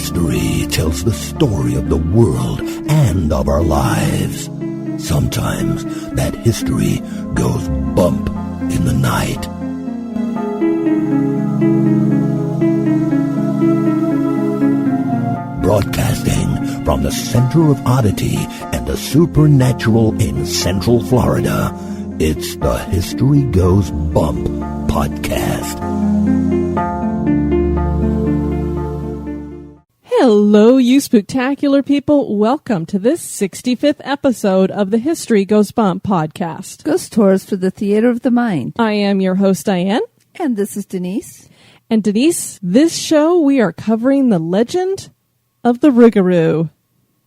History tells the story of the world and of our lives. Sometimes that history goes bump in the night. Broadcasting from the center of oddity and the supernatural in Central Florida, it's the History Goes Bump podcast. Hello, you spooktacular people. Welcome to this 65th episode of the History Goes Bump podcast. Ghost tours for the theater of the mind. I am your host, Diane. And this is Denise. And Denise, this show we are covering the legend of the Rougarou.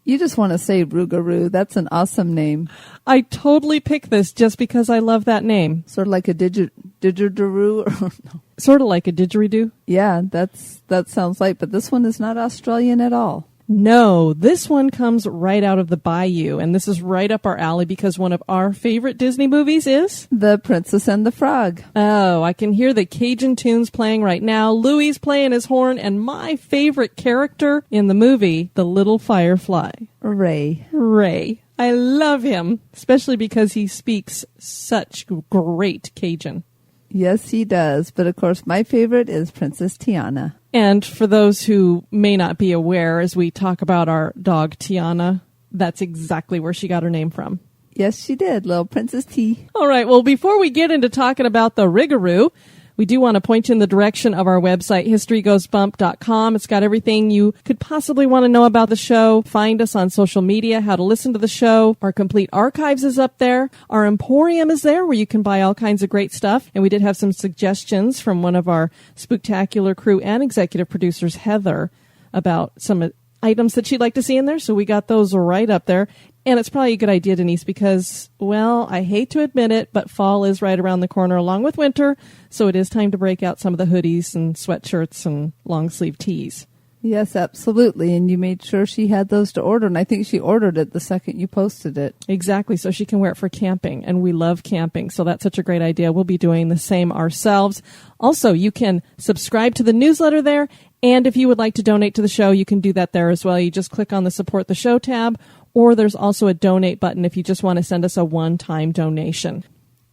You just want to say Rougarou. That's an awesome name. I totally picked this just because I love that name. Sort of like a didgeridoo. No. Sort of like a didgeridoo? Yeah, that sounds like, but this one is not Australian at all. No, this one comes right out of the Bayou, and this is right up our alley because one of our favorite Disney movies is The Princess and the Frog. Oh, I can hear the Cajun tunes playing right now. Louie's playing his horn, and my favorite character in the movie, the little firefly. Ray. I love him, especially because he speaks such great Cajun. Yes, he does. But of course, my favorite is Princess Tiana. And for those who may not be aware, as we talk about our dog Tiana, that's exactly where she got her name from. Yes, she did. Little Princess T. All right. Well, before we get into talking about the Rougarou, we do want to point you in the direction of our website, historygoesbump.com. It's got everything you could possibly want to know about the show. Find us on social media, how to listen to the show. Our complete archives is up there. Our Emporium is there where you can buy all kinds of great stuff. And we did have some suggestions from one of our spooktacular crew and executive producers, Heather, about some items that she'd like to see in there. So we got those right up there. And it's probably a good idea, Denise, because, well, I hate to admit it, but fall is right around the corner along with winter. So it is time to break out some of the hoodies and sweatshirts and long sleeve tees. Yes, absolutely. And you made sure she had those to order. And I think she ordered it the second you posted it. Exactly. So she can wear it for camping. And we love camping. So that's such a great idea. We'll be doing the same ourselves. Also, you can subscribe to the newsletter there. And if you would like to donate to the show, you can do that there as well. You just click on the Support the Show tab. Or there's also a donate button if you just want to send us a one-time donation.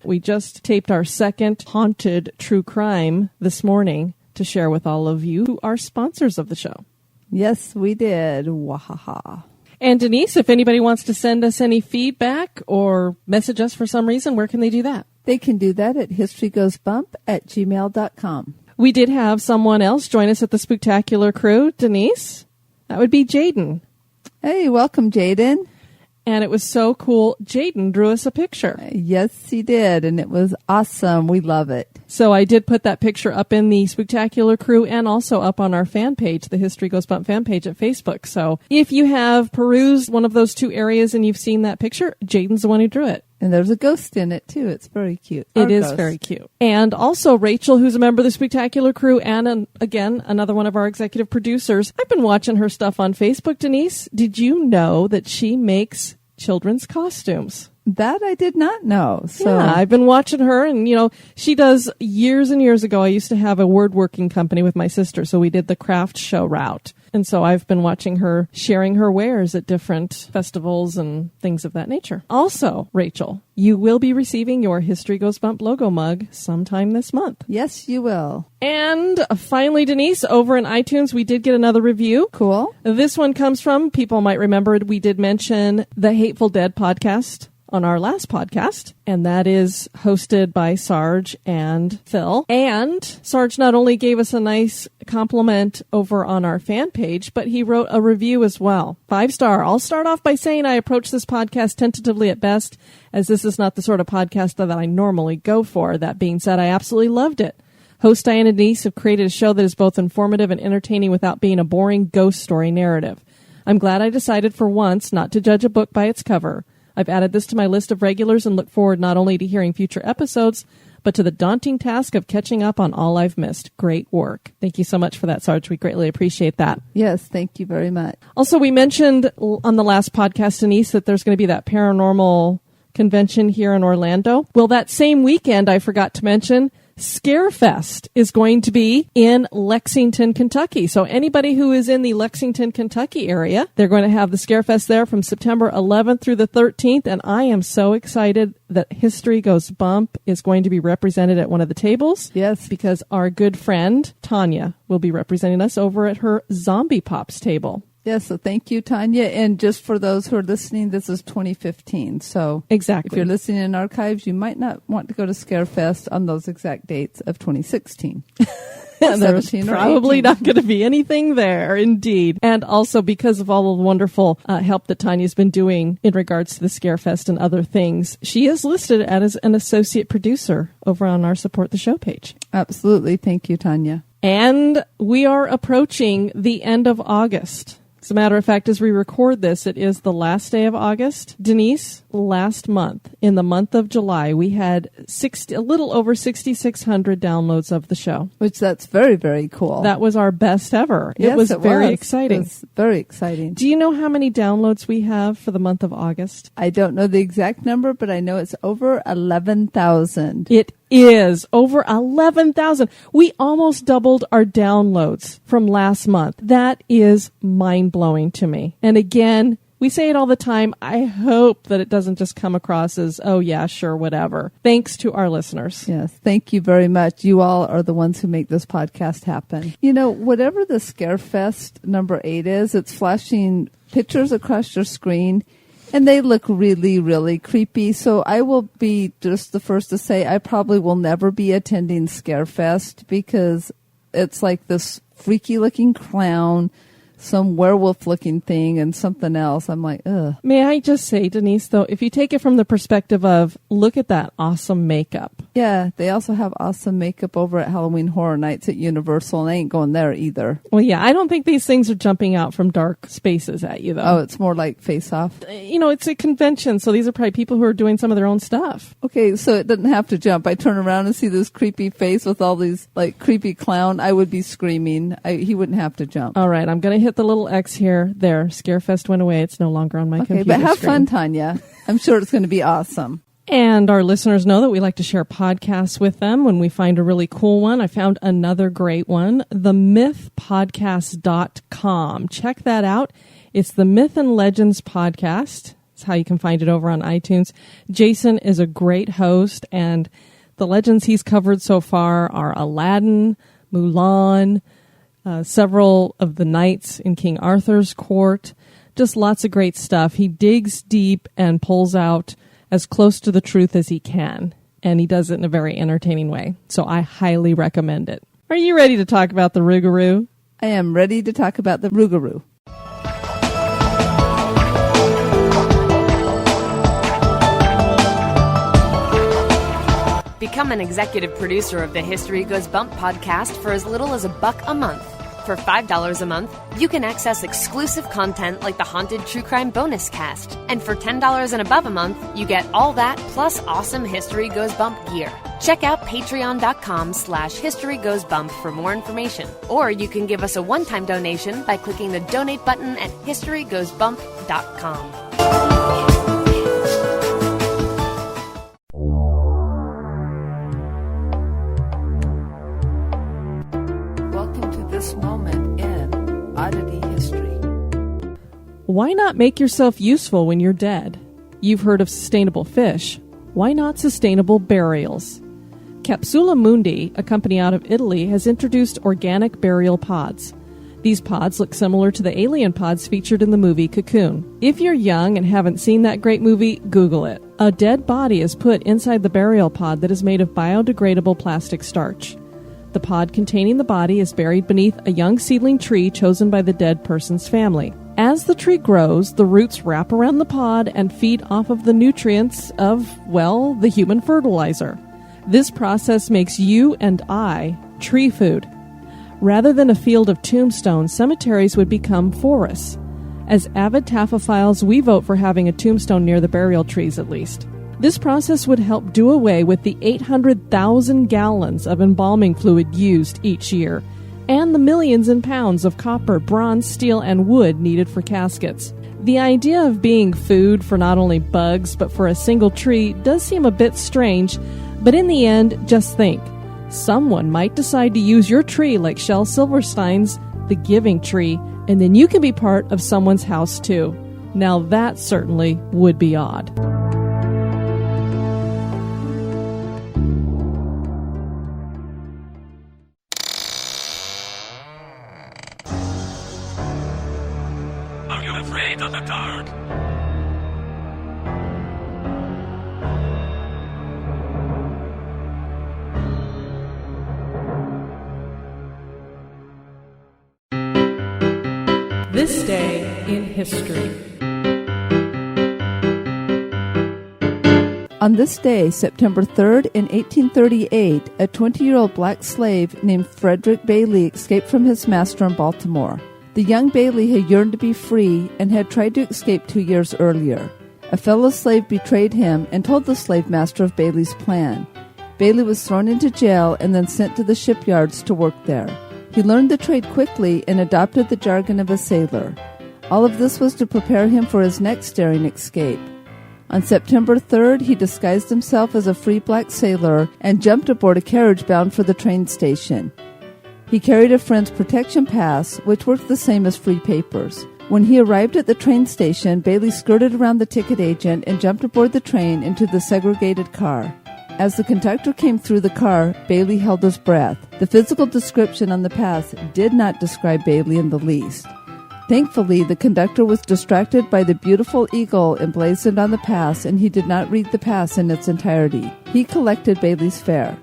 We just taped our second haunted true crime this morning to share with all of you who are sponsors of the show. Yes, we did. Wahaha. And Denise, if anybody wants to send us any feedback or message us for some reason, where can they do that? They can do that at historygoesbump@gmail.com. We did have someone else join us at the Spooktacular crew, Denise. That would be Jaden. Hey, welcome, Jaden. And it was so cool. Jaden drew us a picture. Yes, he did, and it was awesome. We love it. So I did put that picture up in the Spooktacular crew and also up on our fan page, the History Goes Bump fan page at Facebook. So if you have perused one of those two areas and you've seen that picture, Jaden's the one who drew it. And there's a ghost in it, too. It's very cute. It is very cute. And also Rachel, who's a member of the Spooktacular crew, and again, another one of our executive producers. I've been watching her stuff on Facebook, Denise. Did you know that she makes children's costumes? That I did not know. So. Yeah, I've been watching her, and, you know, she does years and years ago. I used to have a woodworking company with my sister, so we did the craft show route. And so I've been watching her sharing her wares at different festivals and things of that nature. Also, Rachel, you will be receiving your History Goes Bump logo mug sometime this month. Yes, you will. And finally, Denise, over in iTunes, we did get another review. Cool. This one comes from, people might remember, we did mention the Hateful Dead podcast on our last podcast, and that is hosted by Sarge and Phil. And Sarge not only gave us a nice compliment over on our fan page, but he wrote a review as well. 5-star. I'll start off by saying I approach this podcast tentatively at best, as this is not the sort of podcast that I normally go for. That being said, I absolutely loved it. Host Diane and Denise have created a show that is both informative and entertaining without being a boring ghost story narrative. I'm glad I decided for once not to judge a book by its cover. I've added this to my list of regulars and look forward not only to hearing future episodes, but to the daunting task of catching up on all I've missed. Great work. Thank you so much for that, Sarge. We greatly appreciate that. Yes, thank you very much. Also, we mentioned on the last podcast, Denise, that there's going to be that paranormal convention here in Orlando. Well, that same weekend, I forgot to mention, Scarefest is going to be in Lexington, Kentucky. So anybody who is in the Lexington, Kentucky area, they're going to have the Scarefest there from September 11th through the 13th. And I am so excited that History Goes Bump is going to be represented at one of the tables. Yes. Because our good friend, Tanya, will be representing us over at her Zombie Pops table. Yes, so thank you, Tanya. And just for those who are listening, this is 2015. So exactly. If you're listening in archives, you might not want to go to Scarefest on those exact dates of 2016. And there's probably not going to be anything there, indeed. And also because of all the wonderful help that Tanya's been doing in regards to the Scarefest and other things, she is listed as an associate producer over on our Support the Show page. Absolutely. Thank you, Tanya. And we are approaching the end of August. As a matter of fact, as we record this, it is the last day of August. Denise, last month, in the month of July, we had a little over 6,600 downloads of the show. Which that's very, very cool. That was our best ever. Yes, it was very exciting. It was very exciting. Do you know how many downloads we have for the month of August? I don't know the exact number, but I know it's over 11,000. It is over 11,000. We almost doubled our downloads from last month. That is mind-blowing to me. And again, we say it all the time. I hope that it doesn't just come across as, oh yeah, sure, whatever. Thanks to our listeners. Yes, thank you very much. You all are the ones who make this podcast happen. You know, whatever the Scarefest number 8 is, it's flashing pictures across your screen. And they look really, really creepy. So I will be just the first to say I probably will never be attending Scarefest because it's like this freaky looking clown, some werewolf looking thing, and something else. I'm like, ugh. May I just say, Denise, though, if you take it from the perspective of, look at that awesome makeup. Yeah, they also have awesome makeup over at Halloween Horror Nights at Universal, and I ain't going there either. Well, yeah, I don't think these things are jumping out from dark spaces at you, though. Oh, it's more like Face Off? You know, it's a convention, so these are probably people who are doing some of their own stuff. Okay, so it doesn't have to jump. I turn around and see this creepy face with all these, like, creepy clown. I would be screaming. He wouldn't have to jump. All right, I'm going to hit the little X here. There, Scarefest went away. It's no longer on my computer but have screen. fun, Tanya. I'm sure it's going to be awesome. And our listeners know that we like to share podcasts with them when we find a really cool one. I found another great one, themythpodcast.com. Check that out. It's the Myth and Legends podcast. It's how you can find it over on iTunes. Jason is a great host, and the legends he's covered so far are Aladdin, Mulan, several of the knights in King Arthur's court. Just lots of great stuff. He digs deep and pulls out as close to the truth as he can. And he does it in a very entertaining way. So I highly recommend it. Are you ready to talk about the Rougarou? I am ready to talk about the Rougarou. Become an executive producer of the History Goes Bump podcast for as little as $1 a month. For $5 a month, you can access exclusive content like the Haunted True Crime Bonus Cast. And for $10 and above a month, you get all that plus awesome History Goes Bump gear. Check out patreon.com/historygoesbump for more information. Or you can give us a one-time donation by clicking the donate button at historygoesbump.com. Moment in Oddity history. Why not make yourself useful when you're dead? You've heard of sustainable fish. Why not sustainable burials? Capsula Mundi, a company out of Italy, has introduced organic burial pods. These pods look similar to the alien pods featured in the movie Cocoon. If you're young and haven't seen that great movie, Google it. A dead body is put inside the burial pod that is made of biodegradable plastic starch. The pod containing the body is buried beneath a young seedling tree chosen by the dead person's family. As the tree grows, the roots wrap around the pod and feed off of the nutrients of, well, the human fertilizer. This process makes you and I tree food. Rather than a field of tombstones, cemeteries would become forests. As avid taphophiles, we vote for having a tombstone near the burial trees at least. This process would help do away with the 800,000 gallons of embalming fluid used each year, and the millions in pounds of copper, bronze, steel, and wood needed for caskets. The idea of being food for not only bugs, but for a single tree does seem a bit strange, but in the end, just think. Someone might decide to use your tree like Shel Silverstein's The Giving Tree, and then you can be part of someone's house too. Now that certainly would be odd. Are you afraid of the dark? This day in history. On this day, September 3rd, in 1838, a 20-year-old black slave named Frederick Bailey escaped from his master in Baltimore. The young Bailey had yearned to be free and had tried to escape 2 years earlier. A fellow slave betrayed him and told the slave master of Bailey's plan. Bailey was thrown into jail and then sent to the shipyards to work there. He learned the trade quickly and adopted the jargon of a sailor. All of this was to prepare him for his next daring escape. On September 3rd, he disguised himself as a free black sailor and jumped aboard a carriage bound for the train station. He carried a friend's protection pass, which worked the same as free papers. When he arrived at the train station, Bailey skirted around the ticket agent and jumped aboard the train into the segregated car. As the conductor came through the car, Bailey held his breath. The physical description on the pass did not describe Bailey in the least. Thankfully, the conductor was distracted by the beautiful eagle emblazoned on the pass, and he did not read the pass in its entirety. He collected Bailey's fare.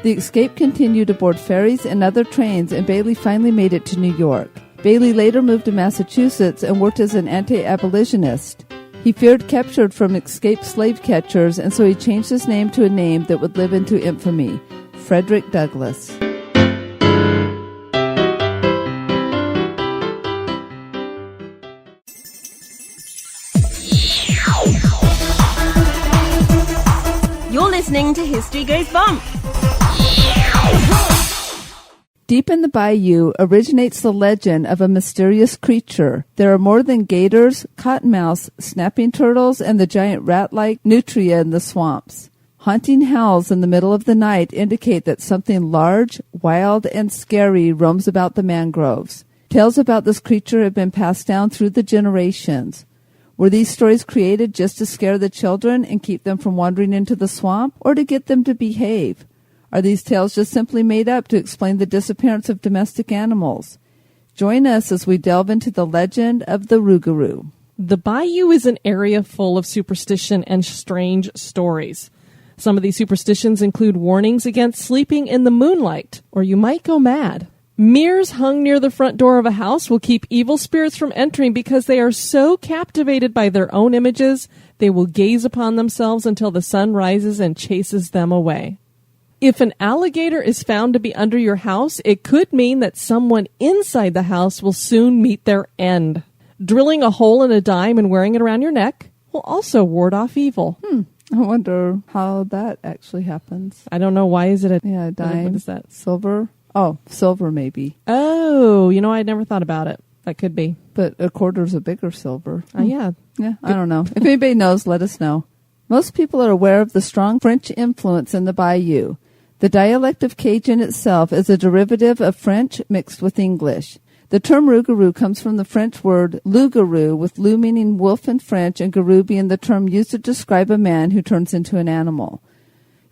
The escape continued aboard ferries and other trains, and Bailey finally made it to New York. Bailey later moved to Massachusetts and worked as an anti-abolitionist. He feared capture from escaped slave catchers, and so he changed his name to a name that would live into infamy, Frederick Douglass. You're listening to History Goes Bump. Deep in the bayou originates the legend of a mysterious creature. There are more than gators, cottonmouths, snapping turtles, and the giant rat-like Nutria in the swamps. Haunting howls in the middle of the night indicate that something large, wild, and scary roams about the mangroves. Tales about this creature have been passed down through the generations. Were these stories created just to scare the children and keep them from wandering into the swamp, or to get them to behave? Are these tales just simply made up to explain the disappearance of domestic animals? Join us as we delve into the legend of the Rougarou. The Bayou is an area full of superstition and strange stories. Some of these superstitions include warnings against sleeping in the moonlight, or you might go mad. Mirrors hung near the front door of a house will keep evil spirits from entering because they are so captivated by their own images, they will gaze upon themselves until the sun rises and chases them away. If an alligator is found to be under your house, it could mean that someone inside the house will soon meet their end. Drilling a hole in a dime and wearing it around your neck will also ward off evil. I wonder how that actually happens. I don't know. Why is it a dime? What is that? Silver? Oh, silver maybe. Oh, I never thought about it. That could be. But a quarter's a bigger silver. Yeah. Yeah, I don't know. If anybody knows, let us know. Most people are aware of the strong French influence in the Bayou. The dialect of Cajun itself is a derivative of French mixed with English. The term Rougarou comes from the French word loup-garou, with loup meaning wolf in French and garou being the term used to describe a man who turns into an animal.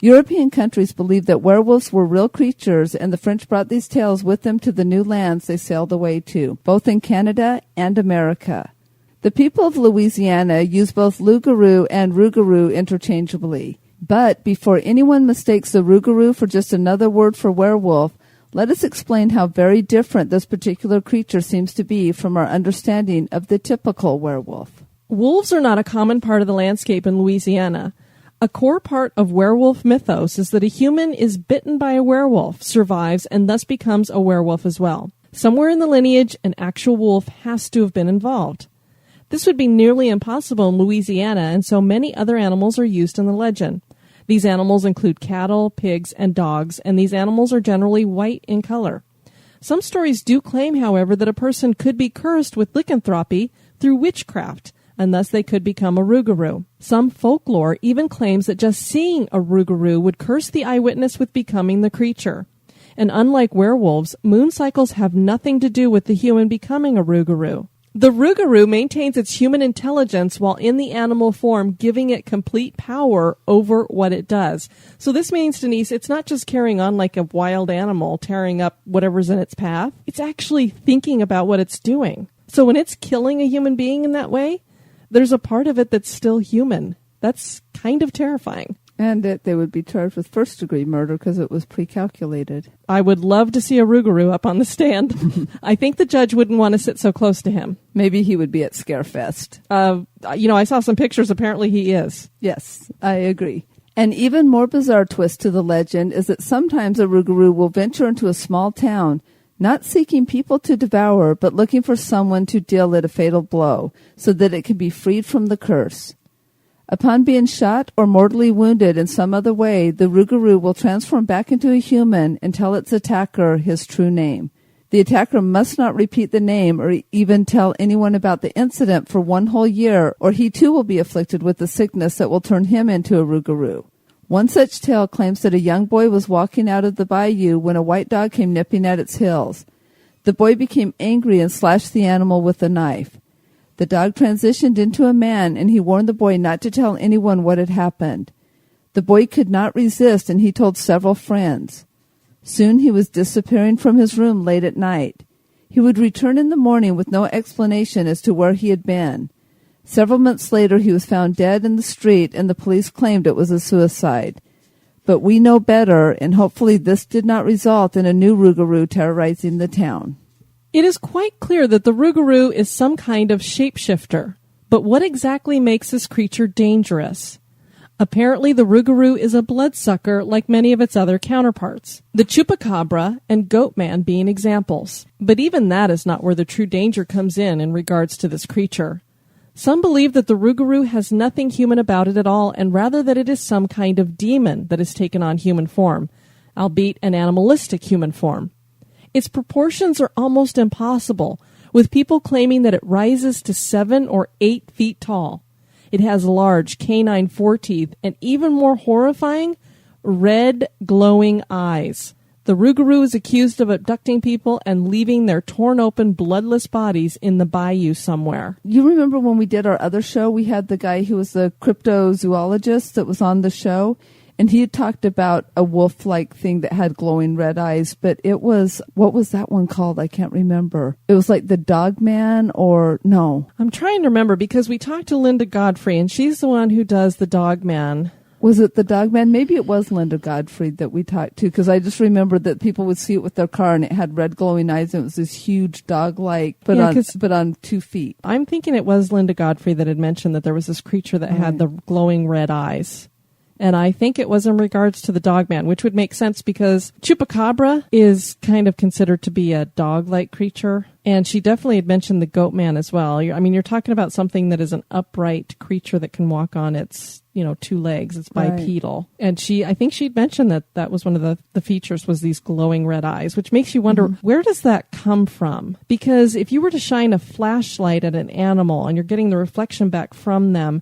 European countries believed that werewolves were real creatures, and the French brought these tales with them to the new lands they sailed away to, both in Canada and America. The people of Louisiana use both loup-garou and rougarou interchangeably. But before anyone mistakes the Rougarou for just another word for werewolf, let us explain how very different this particular creature seems to be from our understanding of the typical werewolf. Wolves are not a common part of the landscape in Louisiana. A core part of werewolf mythos is that a human is bitten by a werewolf, survives, and thus becomes a werewolf as well. Somewhere in the lineage, an actual wolf has to have been involved. This would be nearly impossible in Louisiana, and so many other animals are used in the legend. These animals include cattle, pigs, and dogs, and these animals are generally white in color. Some stories do claim, however, that a person could be cursed with lycanthropy through witchcraft, and thus they could become a Rougarou. Some folklore even claims that just seeing a Rougarou would curse the eyewitness with becoming the creature. And unlike werewolves, moon cycles have nothing to do with the human becoming a Rougarou. The Rougarou maintains its human intelligence while in the animal form, giving it complete power over what it does. So this means, Denise, it's not just carrying on like a wild animal, tearing up whatever's in its path. It's actually thinking about what it's doing. So when it's killing a human being in that way, there's a part of it that's still human. That's kind of terrifying. And they would be charged with first-degree murder because it was pre-calculated. I would love to see a Rougarou up on the stand. I think the judge wouldn't want to sit so close to him. Maybe he would be at Scarefest. I saw some pictures. Apparently he is. Yes, I agree. An even more bizarre twist to the legend is that sometimes a Rougarou will venture into a small town, not seeking people to devour, but looking for someone to deal it a fatal blow so that it can be freed from the curse. Upon being shot or mortally wounded in some other way, the Rougarou will transform back into a human and tell its attacker his true name. The attacker must not repeat the name or even tell anyone about the incident for 1 whole year, or he too will be afflicted with the sickness that will turn him into a Rougarou. One such tale claims that a young boy was walking out of the bayou when a white dog came nipping at its heels. The boy became angry and slashed the animal with a knife. The dog transitioned into a man, and he warned the boy not to tell anyone what had happened. The boy could not resist, and he told several friends. Soon he was disappearing from his room late at night. He would return in the morning with no explanation as to where he had been. Several months later, he was found dead in the street, and the police claimed it was a suicide. But we know better, and hopefully this did not result in a new Rougarou terrorizing the town. It is quite clear that the Rougarou is some kind of shapeshifter. But what exactly makes this creature dangerous? Apparently, the Rougarou is a bloodsucker like many of its other counterparts, the chupacabra and goatman being examples. But even that is not where the true danger comes in regards to this creature. Some believe that the Rougarou has nothing human about it at all, and rather that it is some kind of demon that has taken on human form, albeit an animalistic human form. Its proportions are almost impossible, with people claiming that it rises to 7 or 8 feet tall. It has large canine foreteeth and even more horrifying, red glowing eyes. The Rougarou is accused of abducting people and leaving their torn open, bloodless bodies in the bayou somewhere. You remember when we did our other show, we had the guy who was the cryptozoologist that was on the show? And he had talked about a wolf-like thing that had glowing red eyes, but it was, what was that one called? I can't remember. It was like the Dogman or no. I'm trying to remember because we talked to Linda Godfrey, and she's the one who does the Dogman. Was it the Dogman? Maybe it was Linda Godfrey that we talked to, because I just remember that people would see it with their car, and it had red glowing eyes, and it was this huge dog-like, but on 2 feet. I'm thinking it was Linda Godfrey that had mentioned that there was this creature that had the glowing red eyes. And I think it was in regards to the Dogman, which would make sense because Chupacabra is kind of considered to be a dog-like creature. And she definitely had mentioned the Goatman as well. You're talking about something that is an upright creature that can walk on its, 2 legs. It's bipedal. Right. And I think she'd mentioned that was one of the features was these glowing red eyes, which makes you wonder, where does that come from? Because if you were to shine a flashlight at an animal and you're getting the reflection back from them,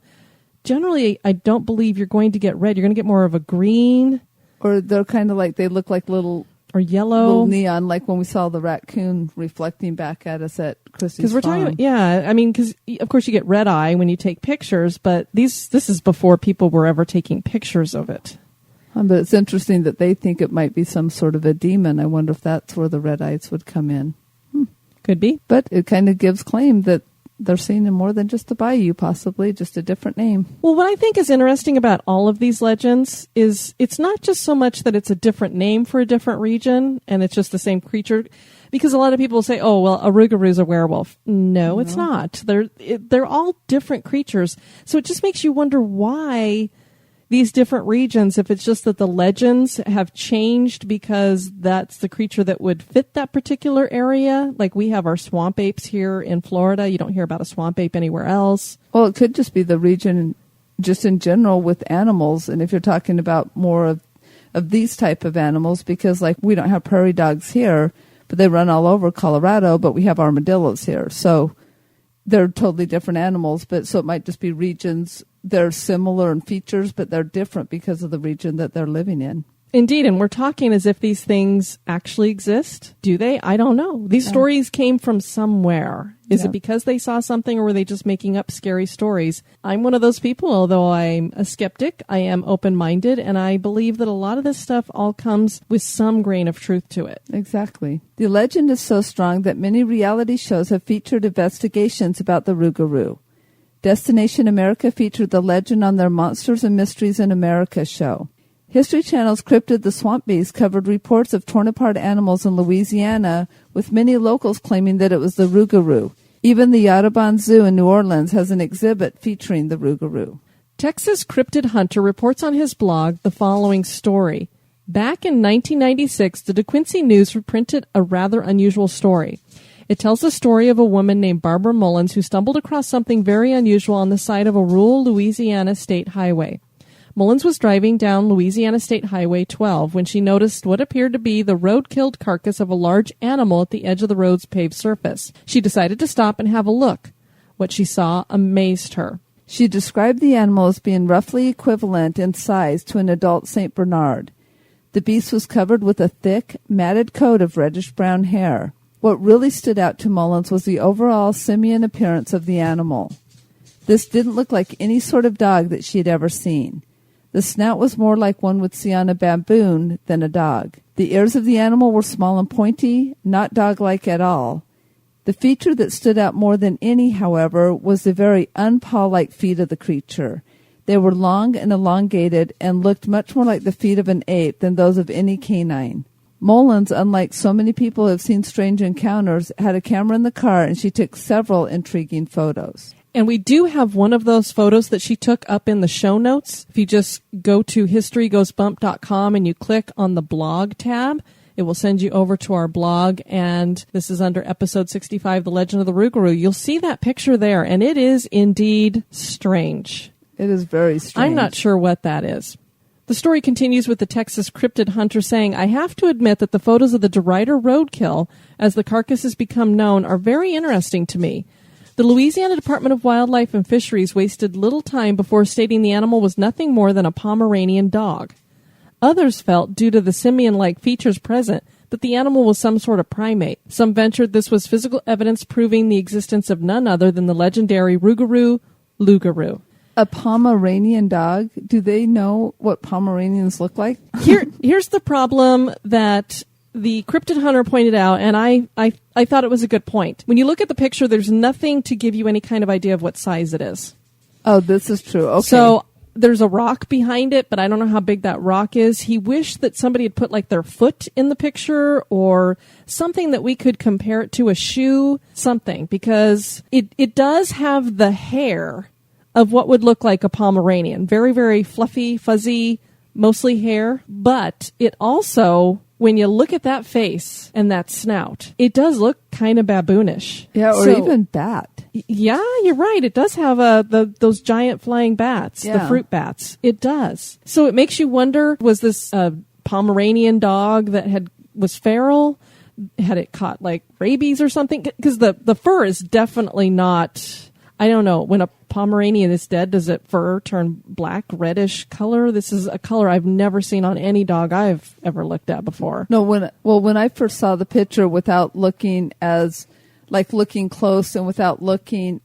generally, I don't believe you're going to get red. You're going to get more of a green. Or they're kind of like, they look like little... Or yellow. Little neon, like when we saw the raccoon reflecting back at us at Chrissy's farm. Because of course you get red eye when you take pictures, but this is before people were ever taking pictures of it. But it's interesting that they think it might be some sort of a demon. I wonder if that's where the red eyes would come in. Could be. But it kind of gives claim that they're seen in more than just the bayou, possibly, just a different name. Well, what I think is interesting about all of these legends is it's not just so much that it's a different name for a different region and it's just the same creature, because a lot of people say, oh, well, a Rougarou is a werewolf. No, it's not. They're all different creatures. So it just makes you wonder why these different regions, if it's just that the legends have changed because that's the creature that would fit that particular area. Like we have our swamp apes here in Florida. You don't hear about a swamp ape anywhere else. Well, it could just be the region just in general with animals. And if you're talking about more of these type of animals, because like we don't have prairie dogs here, but they run all over Colorado, but we have armadillos here. So they're totally different animals, but so it might just be regions. They're similar in features, but they're different because of the region that they're living in. Indeed, and we're talking as if these things actually exist. Do they? I don't know. These stories came from somewhere. Is it because they saw something, or were they just making up scary stories? I'm one of those people, although I'm a skeptic, I am open-minded, and I believe that a lot of this stuff all comes with some grain of truth to it. Exactly. The legend is so strong that many reality shows have featured investigations about the Rougarou. Destination America featured the legend on their Monsters and Mysteries in America show. History Channel's Cryptid the Swamp Beast covered reports of torn-apart animals in Louisiana, with many locals claiming that it was the Rougarou. Even the Audubon Zoo in New Orleans has an exhibit featuring the Rougarou. Texas Cryptid Hunter reports on his blog the following story. Back in 1996, the DeQuincy News reprinted a rather unusual story. It tells the story of a woman named Barbara Mullins who stumbled across something very unusual on the side of a rural Louisiana state highway. Mullins was driving down Louisiana State Highway 12 when she noticed what appeared to be the road-killed carcass of a large animal at the edge of the road's paved surface. She decided to stop and have a look. What she saw amazed her. She described the animal as being roughly equivalent in size to an adult St. Bernard. The beast was covered with a thick, matted coat of reddish-brown hair. What really stood out to Mullins was the overall simian appearance of the animal. This didn't look like any sort of dog that she had ever seen. The snout was more like one would see on a baboon than a dog. The ears of the animal were small and pointy, not dog-like at all. The feature that stood out more than any, however, was the very unpaw-like feet of the creature. They were long and elongated and looked much more like the feet of an ape than those of any canine. Mullins, unlike so many people who have seen strange encounters, had a camera in the car, and she took several intriguing photos. And we do have one of those photos that she took up in the show notes. If you just go to historygoesbump.com and you click on the blog tab, it will send you over to our blog. And this is under episode 65, The Legend of the Rougarou. You'll see that picture there, and it is indeed strange. It is very strange. I'm not sure what that is. The story continues with the Texas Cryptid Hunter saying, I have to admit that the photos of the DeRuyter roadkill, as the carcass has become known, are very interesting to me. The Louisiana Department of Wildlife and Fisheries wasted little time before stating the animal was nothing more than a Pomeranian dog. Others felt, due to the simian-like features present, that the animal was some sort of primate. Some ventured this was physical evidence proving the existence of none other than the legendary Rougarou. A Pomeranian dog? Do they know what Pomeranians look like? Here's the problem that the Cryptid Hunter pointed out, and I thought it was a good point. When you look at the picture, there's nothing to give you any kind of idea of what size it is. Oh, this is true. Okay. So there's a rock behind it, but I don't know how big that rock is. He wished that somebody had put like their foot in the picture or something that we could compare it to, a shoe, something, because it does have the hair of what would look like a Pomeranian. Very, very fluffy, fuzzy, mostly hair. But it also, when you look at that face and that snout, it does look kind of baboonish. Yeah, or even bat. Yeah, you're right. It does have those giant flying bats, the fruit bats. It does. So it makes you wonder, was this a Pomeranian dog that was feral? Had it caught like rabies or something? Because the fur is definitely not... I don't know. When a Pomeranian is dead, does it fur turn black, reddish color? This is a color I've never seen on any dog I've ever looked at before. No, when I first saw the picture without looking close and without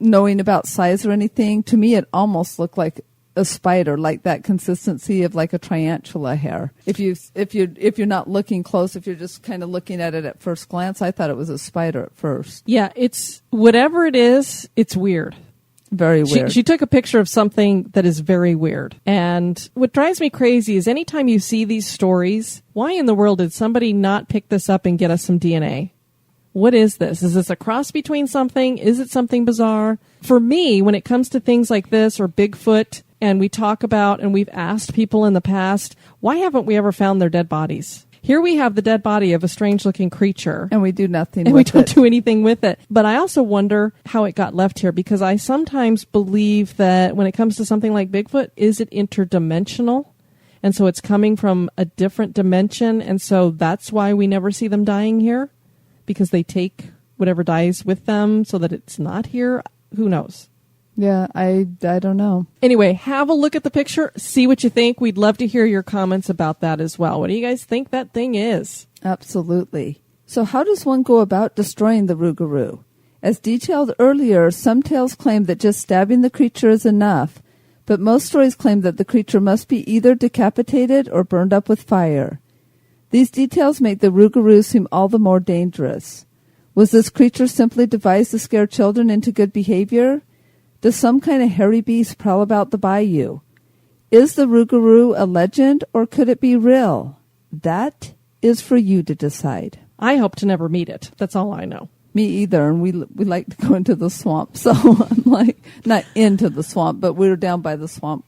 knowing about size or anything, to me it almost looked like a spider, like that consistency of like a tarantula hair. If you're not looking close, if you're just kind of looking at it at first glance, I thought it was a spider at first. Yeah, it's whatever it is, it's weird. Very weird. She took a picture of something that is very weird. And what drives me crazy is anytime you see these stories, why in the world did somebody not pick this up and get us some DNA? What is this? Is this a cross between something? Is it something bizarre? For me, when it comes to things like this or Bigfoot, and we talk about, and we've asked people in the past, why haven't we ever found their dead bodies? Here we have the dead body of a strange-looking creature. And we do nothing with it. And we don't do anything with it. But I also wonder how it got left here, because I sometimes believe that when it comes to something like Bigfoot, is it interdimensional? And so it's coming from a different dimension, and so that's why we never see them dying here, because they take whatever dies with them so that it's not here. who knows? Yeah, I don't know. Anyway, have a look at the picture. See what you think. We'd love to hear your comments about that as well. What do you guys think that thing is? Absolutely. So how does one go about destroying the Rougarou? As detailed earlier, some tales claim that just stabbing the creature is enough, but most stories claim that the creature must be either decapitated or burned up with fire. These details make the Rougarou seem all the more dangerous. Was this creature simply devised to scare children into good behavior? Does some kind of hairy beast prowl about the bayou? Is the Rougarou a legend, or could it be real? That is for you to decide. I hope to never meet it. That's all I know. Me either, and we like to go into the swamp, so I'm like, not into the swamp, but we're down by the swamp.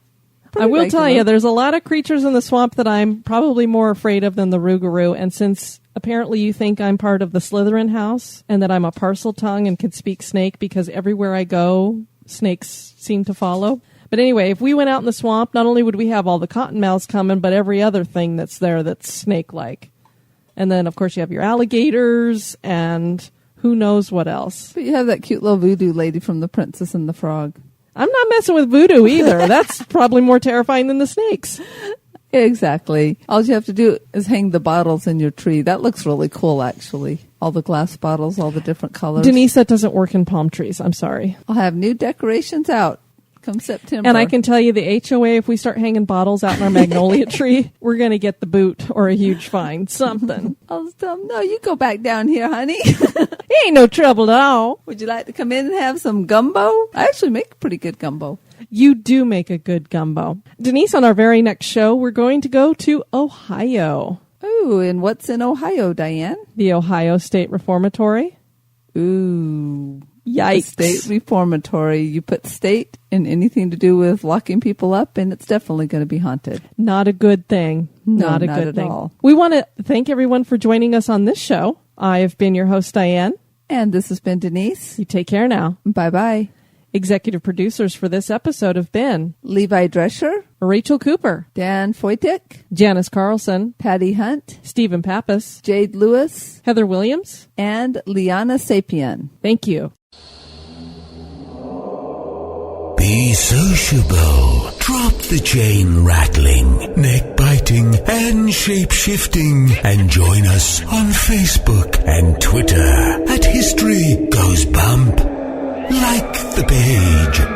I will tell you, there's a lot of creatures in the swamp that I'm probably more afraid of than the Rougarou, and since apparently you think I'm part of the Slytherin house, and that I'm a parcel tongue and can speak snake because everywhere I go, snakes seem to follow. But anyway, if we went out in the swamp, not only would we have all the cottonmouths coming, but every other thing that's there that's snake-like. And then, of course, you have your alligators and who knows what else. But you have that cute little voodoo lady from The Princess and the Frog. I'm not messing with voodoo either. That's probably more terrifying than the snakes. Exactly. All you have to do is hang the bottles in your tree. That looks really cool, actually. All the glass bottles, all the different colors. Denise, that doesn't work in palm trees. I'm sorry. I'll have new decorations out come September. And I can tell you the HOA, if we start hanging bottles out in our magnolia tree, we're going to get the boot or a huge fine. Something. I'll tell them, no, you go back down here, honey. It ain't no trouble at all. Would you like to come in and have some gumbo? I actually make pretty good gumbo. You do make a good gumbo. Denise, on our very next show, we're going to go to Ohio. Ooh, and what's in Ohio, Diane? The Ohio State Reformatory. Ooh. Yikes. State reformatory. You put state in anything to do with locking people up, and it's definitely going to be haunted. Not a good thing. No, not a not good at thing. all. We want to thank everyone for joining us on this show. I've been your host, Diane. And this has been Denise. You take care now. Bye-bye. Executive producers for this episode have been Levi Drescher, Rachel Cooper, Dan Foytik, Janice Carlson, Patty Hunt, Stephen Pappas, Jade Lewis, Heather Williams, and Liana Sapien. Thank you. Be sociable. Drop the chain rattling, neck biting, and shape shifting, and join us on Facebook and Twitter at History Goes Bump. Like the page,